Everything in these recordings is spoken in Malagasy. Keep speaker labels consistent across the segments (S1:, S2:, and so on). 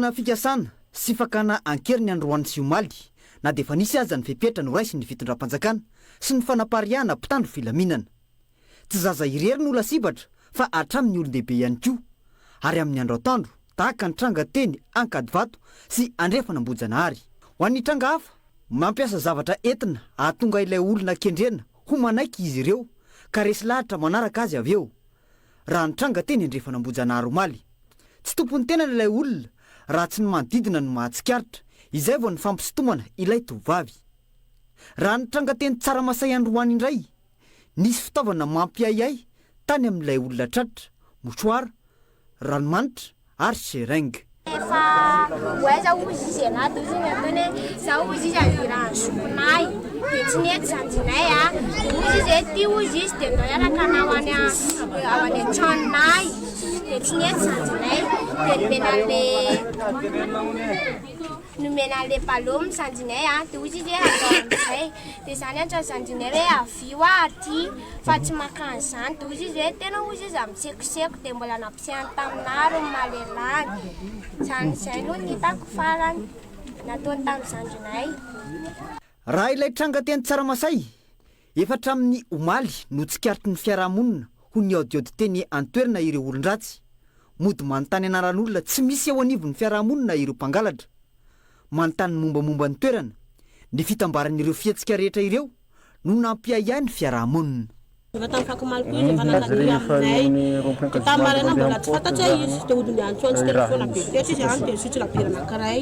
S1: Na fikasana sy fakana ankeriny androany sy omaly na dia efa nisy aza ny fepetra no raisy ny fitondram-panjakana sy ny fanapariana mpitandro filaminana. Tsy zaza irery no lasibatra fa hatramin'ny olon-dehibe ihany koa. Ary amin'ny andro atoandro tahaka ny tranga teny ankady vato sy andrefana Ambojanahary. Ho an'ny tranga hafa mampiasa zavatra entina ahatonga ilay olona kendrena ho manaiky izy ireo ka resy lahatra manaraka azy avy eo. Raha ny tranga teny andrefana Ambojanahary omaly, tsy tompony tena ilay olona raha tsy ny manodidina no mahatsikaritra, izay vao ny fampisintomana ilay tovavy. Raha ny tranga teny Tsaramasay Androany indray, nisy fitaovana mampiayay tany amin'ilay olona tratra, mosoara, ranomanitra ary seringa.
S2: Efa hoaiza ozy izy anaty ozy ny ataony zaho ozy izy avirahany soponay dia tsy nety sanjinay ozy izy ety ozy izy dia ndao iaraka anao any an-tranonay dia tsy nety sanjinay dia nomena le balo misanjinay dia ozy izy atao amin'izay dia izany antso sanjinay hoe avio aty fa tsy makany izany dia ozy izy tena ozy izy amin'sekoseko dia mbola nampisehany taminaro malelany. Izay aloha ny hitako farany nataony tamin'ny sanjonay.
S1: Raha ilay tranga teny Tsaramasay efa hatramin'ny omaly no tsikaritry ny fiarahamonina ho ny aodiody teny antoerana ireo olon-dratsy. Mody manontany anaran'olona tsy misy eo anivon'ny fiarahamonina ireo mpangalatra. Manontany mombamomba ny toerana, ny fitambaran'ireo fietsika rehetra ireo no nampiayay ny fiarahamonina.
S3: Efa tamin'ny fakomaliko izy efa nanadiny aminay dia tamarana mbola tsy fantatsa izy dia hodiny antsoany telefona be tetra izy any dia sitry labira anankiray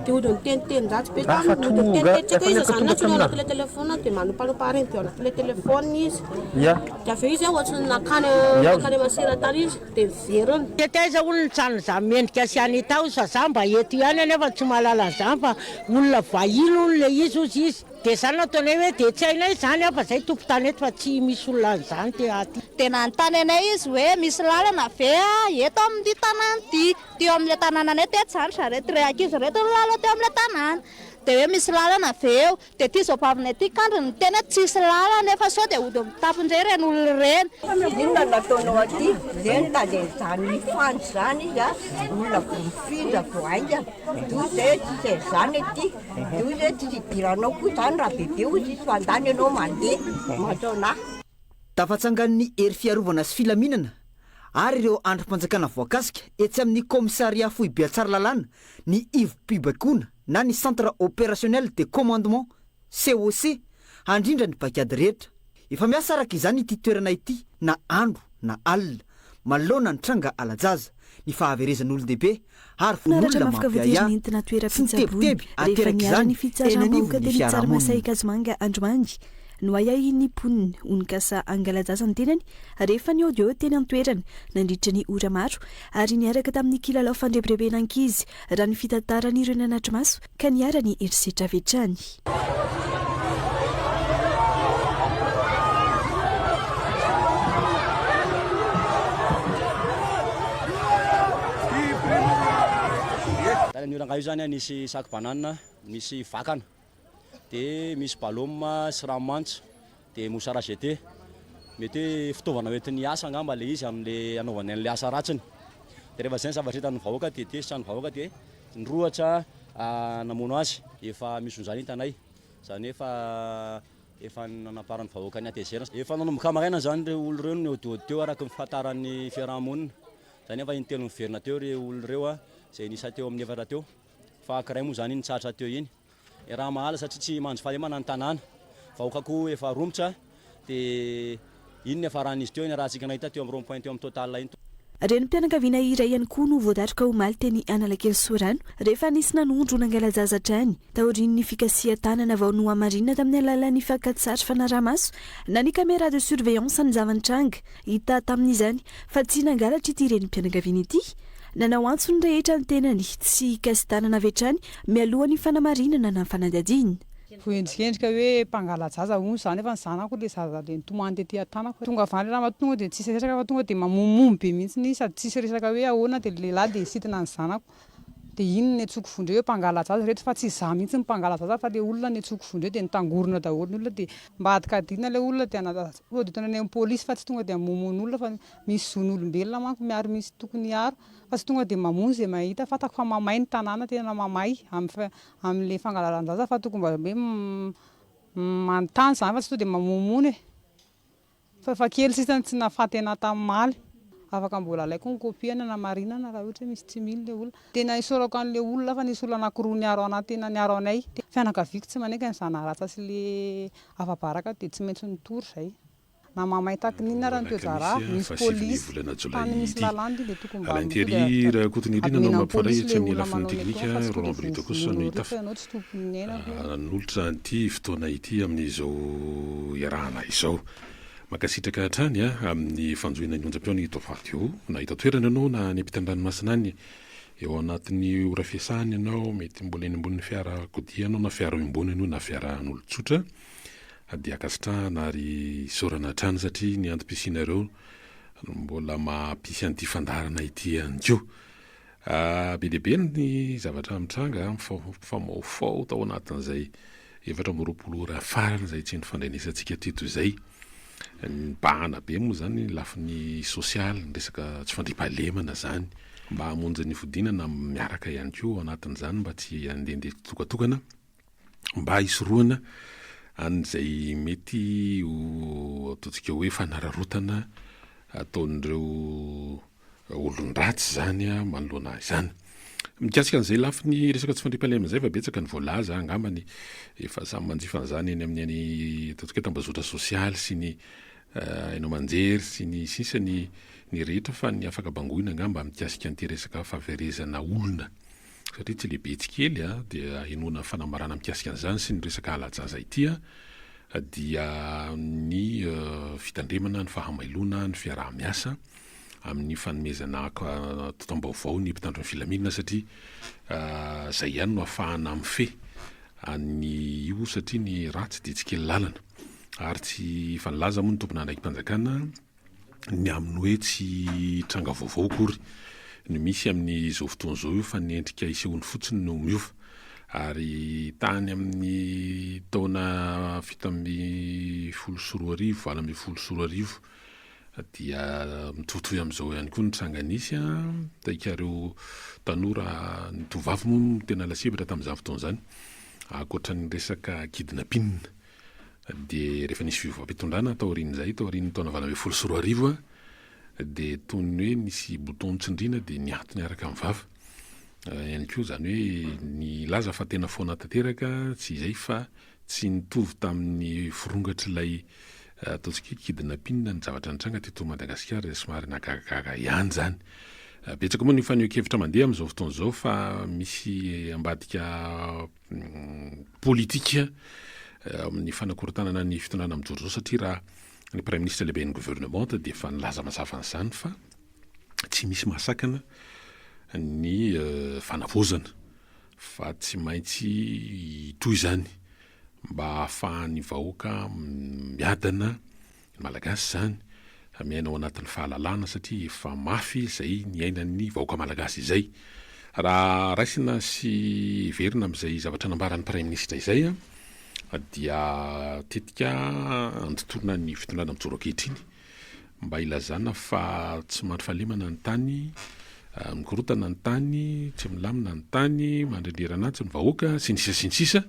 S3: dia hodiny tenitenjatsy be tamin'ny tenitetsika izy zany natsony ao anaty le telefona dia manompanopa reny dia ao anaty le telefona izy dia aveo izy ohatrany nakany masira tany izy dia miveriny.
S4: Taiza olona tsany za mendrika sy any tao sa za mba eto ihany anefa tsy mahalala an'izany fa olona vahiny olona izy ozy izy. Dia izany nataonay hoe dia tsy hainay izany fa izay tompon-tany eto fa tsy misy olona an'izany ty aty.
S5: Dia nanontany anay izy hoe misy lalana ve eto amin'ity tanàna ity, teo amin'ilay tanàna anay teto izany sareto ray ankizy reto ny lala teo amin'ilay tanàna. Dia hoe misy lalana ve eo dia ity zao bavinay ity kandriny tena tsisy lalana efa sao dia hody mitapindray ireny olona ireny.
S6: Inona nataonao aty zeny da dia izany fandro izany izy olona mifindra voainga toy izay tsy izany ety toy izay tsy hidiranao koa izany raha bebe ozy izy fandany ianao mandeha matsonahy.
S1: Tafatsangan'ny hery fiarovana sy filaminana ary ireo androm-panjakana voakasika etsy amin'ny komisaria foibe Tsaralalàna ny Ivo Pibakona na ny centre opérationnel de commandement COC handrindra ny mpakady rehetra. Efa miasa araka izany ity toerana ity na andro na alina manoloana ny tranga alajaza ny fahaverezan'olon-dehibe ary fon'olona mampiaya sy ny tebiteby ateraka izany eny anivon'ny fiarahamonina.
S7: Andromangy no ayay ny poniny onikasa angalajazany tenany rehefa ny audio teny antoerana nandritra ny ora maro ary niaraka tamin'ny kilalao fandrebireben'ankizy raha ny fitantaran'ireo nanatrimaso ka niara ny erisetra vetrany.
S8: Ny olanga io zany nisy sac banane, misy vakana, dia misy balôma sy ranomantsa, dia mosara GT. Mety fitaovana hoentin'ny asa angamba le izy amin'le anaovany an'le asa ratsiny. Dia rehefa izay ny zavatra hitan'ny vahoaka dia tesitra ny vahoaka dia nyrohatra namono azy efa misy zany hitanay. Zany efa nanaparan'ny vahoaka ny atezerana. Efa nanomboka maraina zany ireo olo ireo ny odiody teo araka ny fahatarany fiarahamonina. Zany efa intelo miverina teo ireo olo ireo izay nisa teo amin'ny efatra teo. Fa kiray moa zany nitsaratra teo iny. Raha mahala satria tsy mandro fahalemana ny tanàna. Vahoaka koa efa romotra dia iny efa rahan'izy teo ny raha tsika nahita teo amin'ny rond-point teo amin'ny total iny.
S7: Renim-pianakaviana iray ihany koa no voadatroka omaly teny Analakely Sorano rehefa nisy nanondro nangalazaza trany taorian'ny fikasia tanana vao no amarinina tamin'ny alalan'ny fakan-tsary fanarahamaso na ny caméra de surveillance ny zavan-tranga hita tamin'izany fa tsy nangalatra ity renim-pianakaviana ity. Nanao antsony rehetra ny tenany tsy kasy tanana vetrany mialohan'ny fanamarinana na fanadadiana.
S9: Endrikendrika hoe mpangalajaza hono zany efa ny zanako le zaza le nitomany tetỳ an-tanako tonga avany raha matonga dia tsisy resaka fa tonga dia mamomomy be mihitsy sady tsisy resaka hoe ahoana dia lehilahy dia sitina ny zanako dia iny ny antsoko vondre hoe mpangalajaza rehetra fa tsy za mihitsy nympangalajaza fa le olona ny antsoko vondre dia nitangorona daholo ny olona dia mba adikadina le olona dia oditana any amin'ny polisy fa tsy tonga dia mamono olona fa misy zon'olombelona manko miaro misy tokony aro fa tsy tonga dia mamono izay mahita fatako fa mamay ny tanàna tena mamay amin'le fangalalanjaza fa tokony mba hoe manontany zany fa tsy tonga dia mamomono fa kely sisa tsy nahafaty ana tamin'ny maly afaka mbola alaiko ny kopiana na marinana raha ohatra misy tsy mily le olona tena isorako an'le olona fa nisy olona anankiroa niaro anay tena niaro anay fianakaviako tsy manaiky ny zanaratsa sy le afabaraka dia tsy maintsy nitory izay na mamay takin'inona raha niteo zara misy polisy tany misy lalàna dia tokony mba
S10: Valenterie raha kotinirina no mampifaraitra amin'ny lafiny teknika Roland Brito kosa no hita nolotra ity fotoana ity amin'izao iarahana izao makasitraka hatrany amin'ny fanjoina ny onjam-peo ny tovaty io nahita toerana ianao na ny ampitan-dranomasina any eo anatin'ny ora fiasany ianao mety mbola eny ambon'ny fiara kodianao na fiara oimbony ianao na fiaran'olon-tsotra dia akasitrahana ary sorana hatrany satria ny antom-pisinareo mbola mampisy an'ity fandarana ity anjo be deabe ny zavatra mitranga mifaofao tao anatin'izay efatra miroapolo ora farany izay tsy nifandrenesantsika teto izay bahana be moa zany lafiny sosialy ny resaka tsy fandripahalemana zany mba hamonjy ny fodinana miaraka ihany koa anatin'izany mba tsy andehandeha tokatokana mba hisoroana an'izay mety ataontsika hoe fanararotana ataon'ireo olon-dratsy zany manoloana izany mikasika an'izay lafiny resaka tsy fandripahalemana zay fa betsaka ny voalaza angambany efa samy manjifa an'izany eny amin'ny any ataontsika tambazotra sosialy sy ny hainao manjery sy ny sisa ny rehetra fa ny afaka bangoina angamba mikasika an'ity resaka fahaverezana olona satria tsy lehibe tsy kely dia henoana fanamarana mikasika an'izany sy ny resaka alajaza ity dia ny fitandremana ny fahamailona ny fiaraha-miasa amin'ny fanomezana totam-baovao ny mpitandro ny filaminana satria zay ihany no ahafahana mifehy any io satria ny ratsy dia tsy kely lalana ary tsy fanalaza moa ny tompona andraiky mpanjakana ny amin'ny hoe tsy tranga vaovao kory no misy amin'ny zao fotoana zao io fa ny endrika isehoany fotsiny no miova ary tany amin'ny taona fito amby folo sy roa arivo valo amby folo sy roa arivo dia mitovitovy amin'izao ihany koa ny tranganisy taikareo tanora ny tovavy moa tena lasebatra tamin'izany fotoana izany akoatra ny resaka kidnapping dia rehefa nisy fivavampitondrana taorian'izay taorian'ny taona valo amby folo sy roa arivo dia tony hoe nisy bouton tsindrina dia niato niaraka amin'ny vava ihany koa zany hoe ny laza fa tena foana tanteraka tsy izay fa tsy nitovy tamin'ny forongatra ilay ataontsika kidnapping ny zavatra nitranga teto Madagasikara somary nagagagaga ihany zany betsaka moa ny faneho-kevitra mandeha amin'izao fotoana izao fa misy ambadika politika amin'ny fanakorontanana ny fitondrana amin'izao zao satria raha ny prime ministre lehibe ny gouvernement dia efa nilaza mazava an'izany fa tsy misy mahasakana ny fanavozana fa tsy maintsy toy izany mba hahafahan'ny vahoaka miadana malagasy zany miaina ao anatin'ny fahalalana satria efa mafy izay ny ainan'ny vahoaka malagasy izay raha raisina sy verina amin'izay zavatra nambaran'ny prime ministre izay dia tetika antotorona ny fitondrana mijoro ankehitriny mba ilazana fa tsy mandry fahalemana ny tany mikorotana ny tany tsy milamina ny tany mandrendrerana antsy ny vahoaka sy ny sisa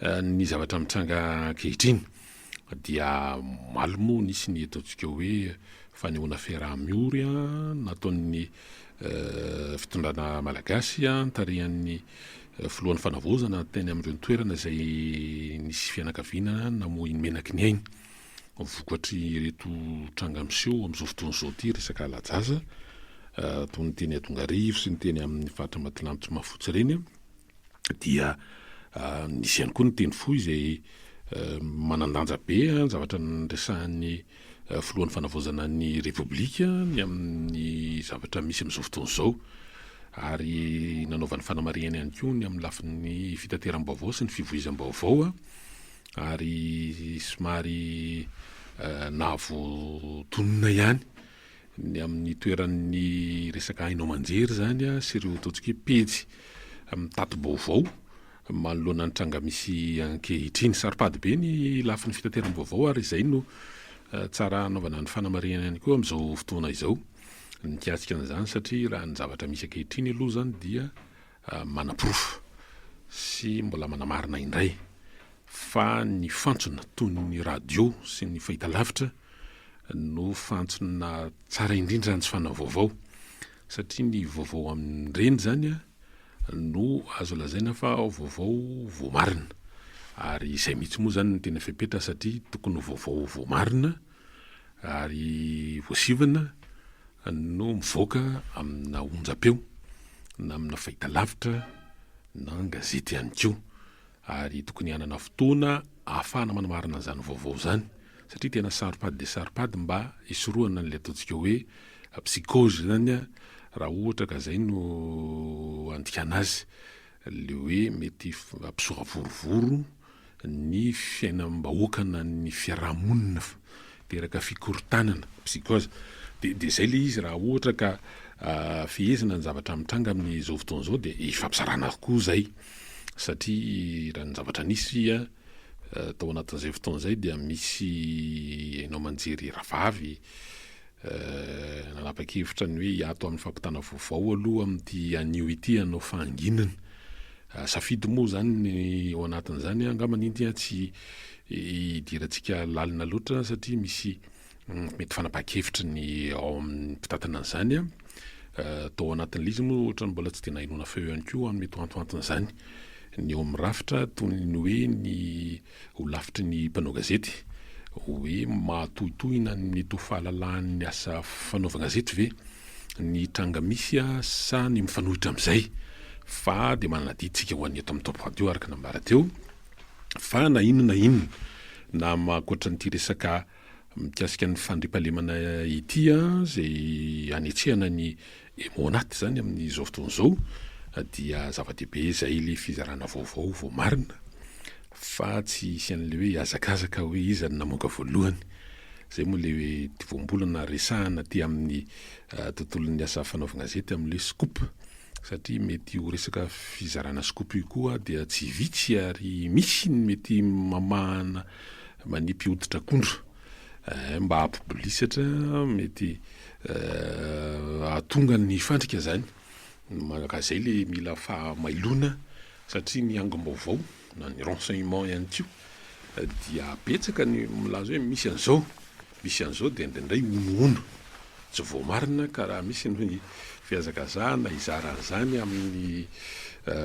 S10: ny zavatra mitranga ankehitriny dia malmo nisy ny ataontsika hoe fanehoana fiaraha-miory nataon'ny fitondrana malagasy tarihan'ny filohan'ny fanavozana teny amin'ireo toerana izay nisy fianakaviana namoa iny menaky ny ainy vokatry reto tranga miseho amin'izao fotoana izao ty resaka alajaza toy ny teny Atongarivo sy ny teny amin'ny faritra Ambatolampy Mahafotsy reny dia nisy ihany koa ny teny fohy izay manandanja be zavatra nyresahan'ny filohan'ny fanavozana ny repoblika ny amin'ny zavatra misy amin'izao fotoana izao ary nanaovan'ny fanamariana ihany koa ny amin'ny lafin'ny fitateram-baovao sy ny fivoizam-baovao ary somary navotonona ihany ny amin'ny toeran'ny resaka hainao manjery zany a sy ireo ataontsika pejy mitato-baovao manoloana ny tranga misy ankehitriny. Saripady be ny lafin'ny fitateram-baovao ary izay no tsara anaovana ny fanamarihana ihany koa amin'izao fotoana izao. Nikasika an'izany satria raha ny zavatra misy ankehitriny aloha zany dia manam-porofo sy mbola manamarina indray fa ny fantsona toy ny radio sy ny fahitalavitra no fantsona tsara indrindra ny fana vaovao satria ny vaovao amin'ireny zany no azo lazaina fa vaovao voamarina ary izay mihitsy moa zany ny tena fepetra satria tokony vaovao voamarina ary voasivana no mivoaka amina onjam-peo na amina fahitalavitra na gazety ihany koa ary tokony hanana fotoana ahafahana manamarina zany vaovao zany satria tena saripady de saripady mba isorohana n'ilay ataontsika hoe psychose zany raha ohatra ka zay no andikana azy le hoe mety ampisoa vorovoro ny fiainam-bahoakana ny fiarahamonina teraka fikorotanana psychose de zay le izy raha ohatra ka fihezina ny zavatra mitranga amin'izao fotoana zao de ifampisarana koa zay satria raha ny zavatra nisy tao anatin'izay fotoana zay dia misy hainao manjery ravavy nanapa-kevitra ny hoe ato amin'ny fampitana vaovao aloha amin'ity anio ity anao fahanginana safidy moa zany ao anatin'izany angamaninty tsy idirantsika lalina loatra satria misy mety fanapa-kevitra ny ao amin'ny mpitatana an'izany tao anatin'le izy moa ohatra ny mbola tsy tena hinona feo ihany koa amin'ny mety antoanton'izany ny ao amin'ny rafitra toy ny hoe ny ho lafitry ny mpanao gazety hoe mahatohitohina ny mety ho fahalalan'ny asa fanaovana gazety ve ny tranga misy sa ny mifanohitra amin'izay fa de manana ditsika ho an'ny eto amin'ny Top Radio araka nambara teo fa na inona na mahakoatra nyity resaka mikasika ny fandriampahalemana ity zay anetsehana ny emonaty zany amin'izao fotoana zao dia zava-dehibe zay le fizarana vaovao voamarina fa tsy isy an'le hoe azakazaka hoe iza ny namoaka voalohany zay moa le hoe voambolana resahana ty amin'ny tontolon'ny asa fanaovana gazety amin'le scoop satria mety ho resaka fizarana scoop io koa dia tsy vitsy ary misy ny mety mamahana manipy hoditra akondro mba hapibolisatra mety atonga ny fandrika zany maka zay le mila fahamailona satria ny angom-baovao na ny renseignement ihany koa dia betsaka ny milaza hoe misy an'izao de indray ono tsy voamarina ka raha misy ny fiazakazahana izaran'izany amin'ny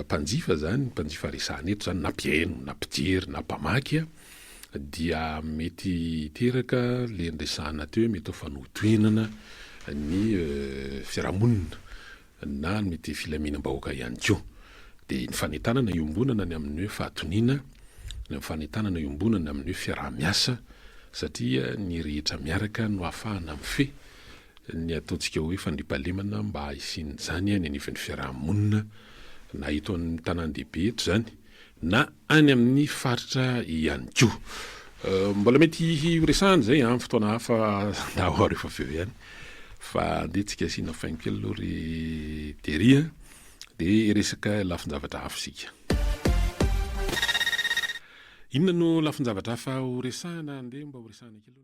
S10: mpanjifa resahana eto zany na mpiaino na mpijery na mpamaky dia mety teraka le ndresahana teo mety ho fanotoenana ny fiarahamonina na mety filaminam-bahoaka ihany koa de ny fanetanana iombonana ny amin'ny hoe fahatoniana ny fanetanana iombonana amin'ny hoe fiaraha-miasa satria ny rehetra miaraka no ahafahana mife ny ataontsika hoe fandriampahalemana mba isin' zany any anivin'ny fiarahamonina na eto amin'ny tanàn-dehibe eto zany na any amin'ny faritra ihany koa mbola mety resahana zay fotoana hafa na ho rehefa aveo ihany fa ndetsika sina fain-kely aloha ry teria de resaka lafin-javatra hafa sika inona no lafin-javatra hafa ho resahana nde mba ho resahana kely